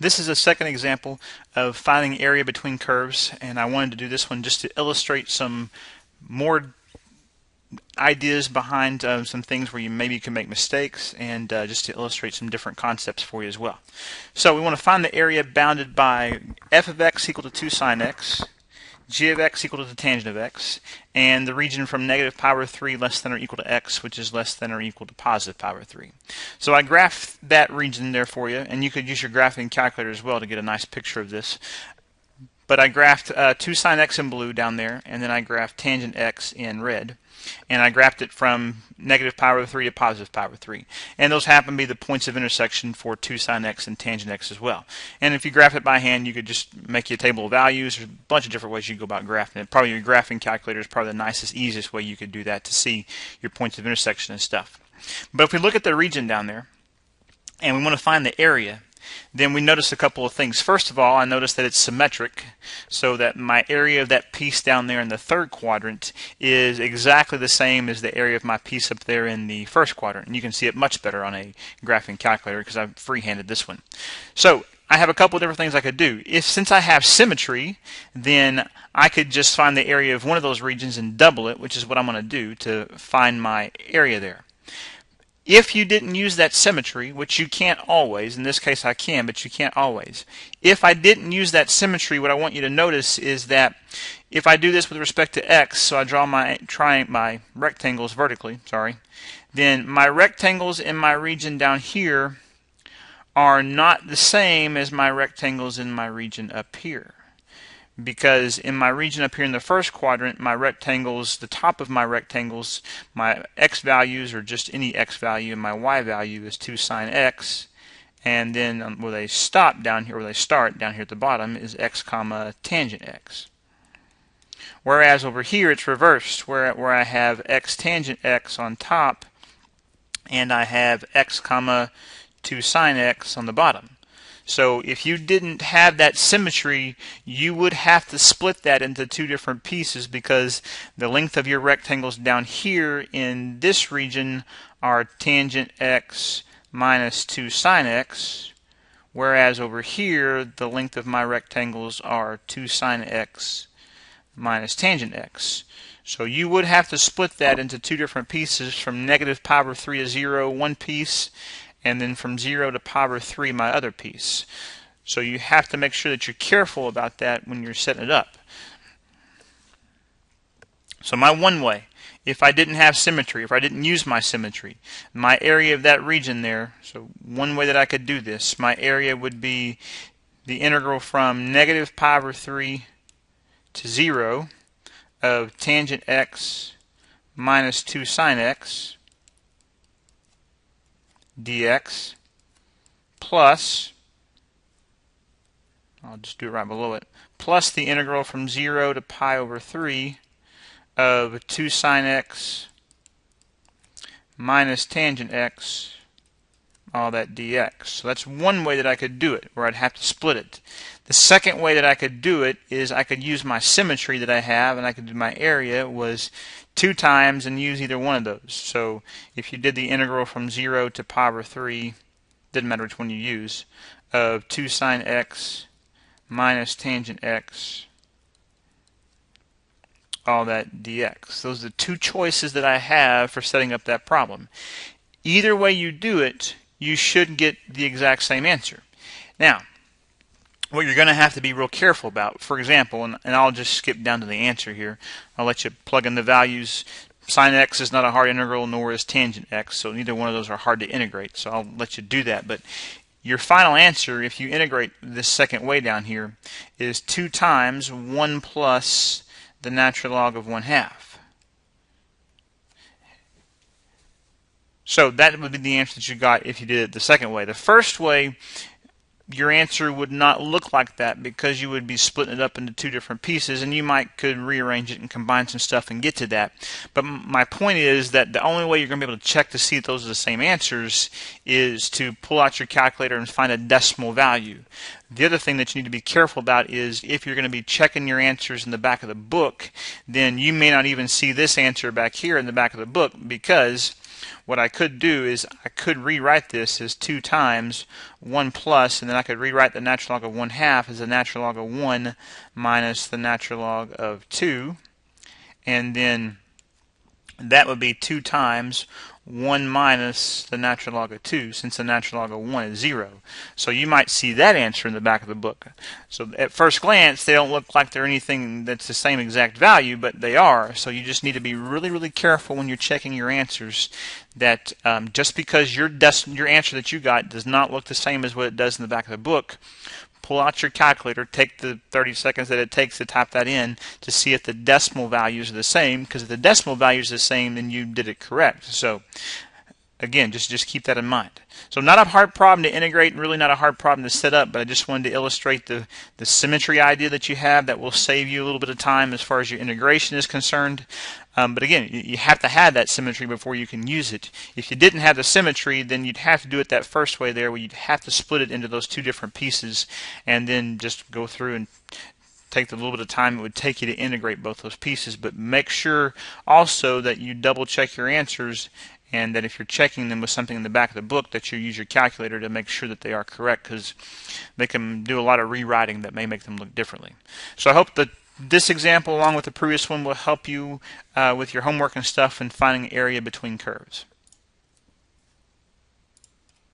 This is a second example of finding area between curves, and I wanted to do this one just to illustrate some more ideas behind some things where you maybe can make mistakes, and just to illustrate some different concepts for you as well. So we want to find the area bounded by f of x equal to 2 sine x, g of x equal to the tangent of x, and the region from negative pi over 3 less than or equal to x, which is less than or equal to positive pi over 3. So I graphed that region there for you, and you could use your graphing calculator as well to get a nice picture of this. But I graphed 2 sine x in blue down there, and then I graphed tangent x in red. And I graphed it from negative pi over 3 to positive pi over 3. And those happen to be the points of intersection for 2 sine x and tangent x as well. And if you graph it by hand, you could just make you a table of values. There's a bunch of different ways you go about graphing it. Probably your graphing calculator is probably the nicest, easiest way you could do that to see your points of intersection and stuff. But if we look at the region down there, and we want to find the area, then we notice a couple of things. First of all, I notice that it's symmetric, so that my area of that piece down there in the third quadrant is exactly the same as the area of my piece up there in the first quadrant. And you can see it much better on a graphing calculator because I've freehanded this one. So I have a couple of different things I could do. Since I have symmetry, then I could just find the area of one of those regions and double it, which is what I'm going to do to find my area there. If you didn't use that symmetry, which you can't always, in this case I can, but you can't always. If I didn't use that symmetry, what I want you to notice is that if I do this with respect to x, so I draw my rectangles vertically, then my rectangles in my region down here are not the same as my rectangles in my region up here. Because in my region up here in the first quadrant, my rectangles, the top of my rectangles, my x values are just any x value, and my y value is 2 sine x. And then where they stop down here, where they start down here at the bottom, is x comma tangent x. Whereas over here it's reversed, where I have x tangent x on top, and I have x comma 2 sine x on the bottom. So if you didn't have that symmetry, you would have to split that into two different pieces, because the length of your rectangles down here in this region are tangent x minus 2 sine x, whereas over here the length of my rectangles are 2 sine x minus tangent x. So you would have to split that into two different pieces, from negative pi over 3 to 0 one piece, and then from 0 to pi over 3 my other piece. So you have to make sure that you're careful about that when you're setting it up. So my one way, if I didn't have symmetry, if I didn't use my symmetry, my area of that region there, so one way that I could do this, my area would be the integral from negative pi over 3 to 0 of tangent x minus 2 sine x dx plus, I'll just do it right below it, plus the integral from 0 to pi over 3 of 2 sine x minus tangent x, all that dx. So that's one way that I could do it, where I'd have to split it. The second way that I could do it is I could use my symmetry that I have, and I could do my area was 2 times and use either one of those. So if you did the integral from 0 to pi over 3, didn't matter which one you use, of 2 sine x minus tangent x, all that dx. Those are the two choices that I have for setting up that problem. Either way you do it, you should get the exact same answer. Now, what you're going to have to be real careful about, for example, and I'll just skip down to the answer here. I'll let you plug in the values. Sine x is not a hard integral, nor is tangent x, so neither one of those are hard to integrate, so I'll let you do that. But your final answer, if you integrate this second way down here, is 2 times 1 plus the natural log of 1/2. So that would be the answer that you got if you did it the second way. The first way, your answer would not look like that, because you would be splitting it up into two different pieces, and you could rearrange it and combine some stuff and get to that. But my point is that the only way you're going to be able to check to see if those are the same answers is to pull out your calculator and find a decimal value. The other thing that you need to be careful about is if you're going to be checking your answers in the back of the book, then you may not even see this answer back here in the back of the book, because what I could do is I could rewrite this as 2 times 1 plus, and then I could rewrite the natural log of 1/2 as the natural log of 1 minus the natural log of 2, and then that would be 2 times 1 minus the natural log of 2, since the natural log of 1 is 0. So you might see that answer in the back of the book. So at first glance, they don't look like they're anything that's the same exact value, but they are. So you just need to be really, really careful when you're checking your answers, that just because your answer that you got does not look the same as what it does in the back of the book, pull out your calculator, take the 30 seconds that it takes to type that in to see if the decimal values are the same, because if the decimal value is the same, then you did it correct. So again, just keep that in mind. So not a hard problem to integrate, and really not a hard problem to set up, but I just wanted to illustrate the symmetry idea that you have that will save you a little bit of time as far as your integration is concerned. But again, you have to have that symmetry before you can use it. If you didn't have the symmetry, then you'd have to do it that first way there, where you'd have to split it into those 2 different pieces and then just go through and take the little bit of time it would take you to integrate both those pieces. But make sure also that you double check your answers, and that if you're checking them with something in the back of the book, that you use your calculator to make sure that they are correct, because they can do a lot of rewriting that may make them look differently. So I hope that this example, along with the previous one, will help you with your homework and stuff and finding area between curves.